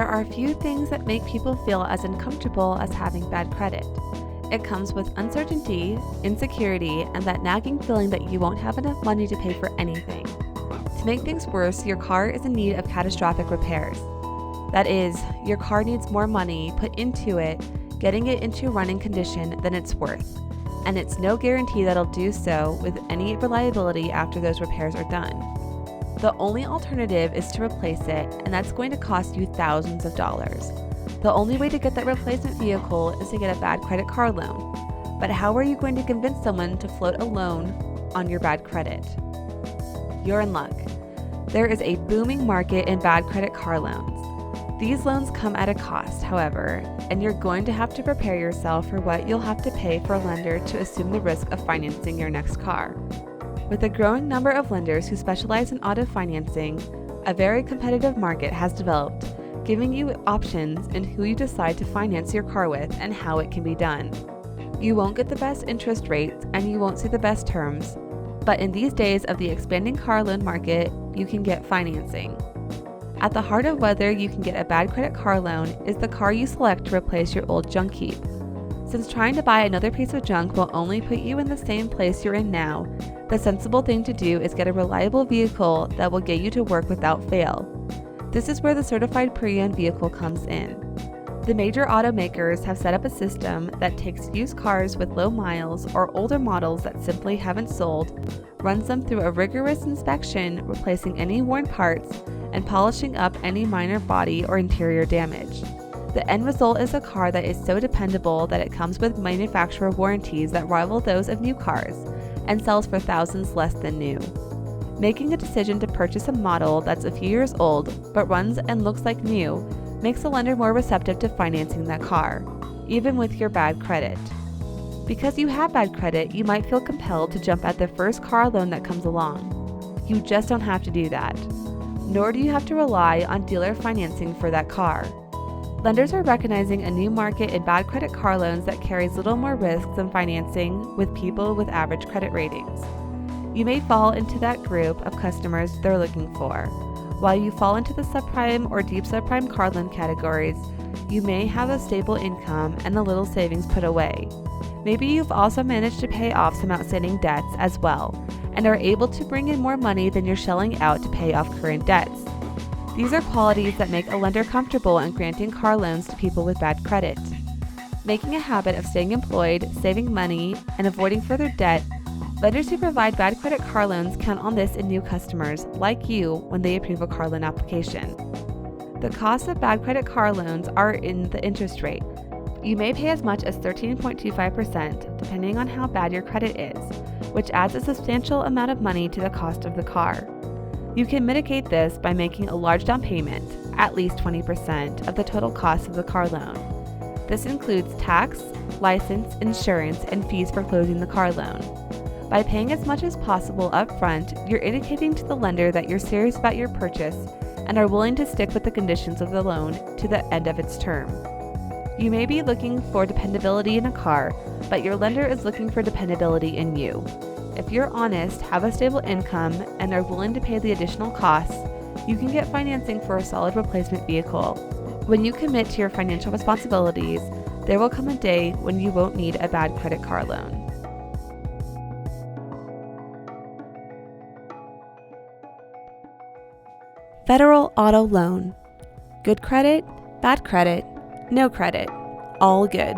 There are few things that make people feel as uncomfortable as having bad credit. It comes with uncertainty, insecurity, and that nagging feeling that you won't have enough money to pay for anything. To make things worse, your car is in need of catastrophic repairs. That is, your car needs more money put into it, getting it into running condition than it's worth. And it's no guarantee that it'll do so with any reliability after those repairs are done. The only alternative is to replace it, and that's going to cost you thousands of dollars. The only way to get that replacement vehicle is to get a bad credit car loan. But how are you going to convince someone to float a loan on your bad credit? You're in luck. There is a booming market in bad credit car loans. These loans come at a cost, however, and you're going to have to prepare yourself for what you'll have to pay for a lender to assume the risk of financing your next car. With a growing number of lenders who specialize in auto financing, a very competitive market has developed, giving you options in who you decide to finance your car with and how it can be done. You won't get the best interest rates and you won't see the best terms, but in these days of the expanding car loan market, you can get financing. At the heart of whether you can get a bad credit car loan is the car you select to replace your old junk heap. Since trying to buy another piece of junk will only put you in the same place you're in now, the sensible thing to do is get a reliable vehicle that will get you to work without fail. This is where the certified pre-owned vehicle comes in. The major automakers have set up a system that takes used cars with low miles or older models that simply haven't sold, runs them through a rigorous inspection, replacing any worn parts, and polishing up any minor body or interior damage. The end result is a car that is so dependable that it comes with manufacturer warranties that rival those of new cars, and sells for thousands less than new. Making a decision to purchase a model that's a few years old but runs and looks like new makes the lender more receptive to financing that car, even with your bad credit. Because you have bad credit, you might feel compelled to jump at the first car loan that comes along. You just don't have to do that. Nor do you have to rely on dealer financing for that car. Lenders are recognizing a new market in bad credit car loans that carries little more risk than financing with people with average credit ratings. You may fall into that group of customers they're looking for. While you fall into the subprime or deep subprime car loan categories, you may have a stable income and a little savings put away. Maybe you've also managed to pay off some outstanding debts as well, and are able to bring in more money than you're shelling out to pay off current debts. These are qualities that make a lender comfortable in granting car loans to people with bad credit. Making a habit of staying employed, saving money, and avoiding further debt, lenders who provide bad credit car loans count on this in new customers like you when they approve a car loan application. The costs of bad credit car loans are in the interest rate. You may pay as much as 13.25% depending on how bad your credit is, which adds a substantial amount of money to the cost of the car. You can mitigate this by making a large down payment, at least 20% of the total cost of the car loan. This includes tax, license, insurance, and fees for closing the car loan. By paying as much as possible up front, you're indicating to the lender that you're serious about your purchase and are willing to stick with the conditions of the loan to the end of its term. You may be looking for dependability in a car, but your lender is looking for dependability in you. If you're honest, have a stable income, and are willing to pay the additional costs, you can get financing for a solid replacement vehicle. When you commit to your financial responsibilities, there will come a day when you won't need a bad credit car loan. Federal Auto Loan. Good credit, bad credit, no credit, all good.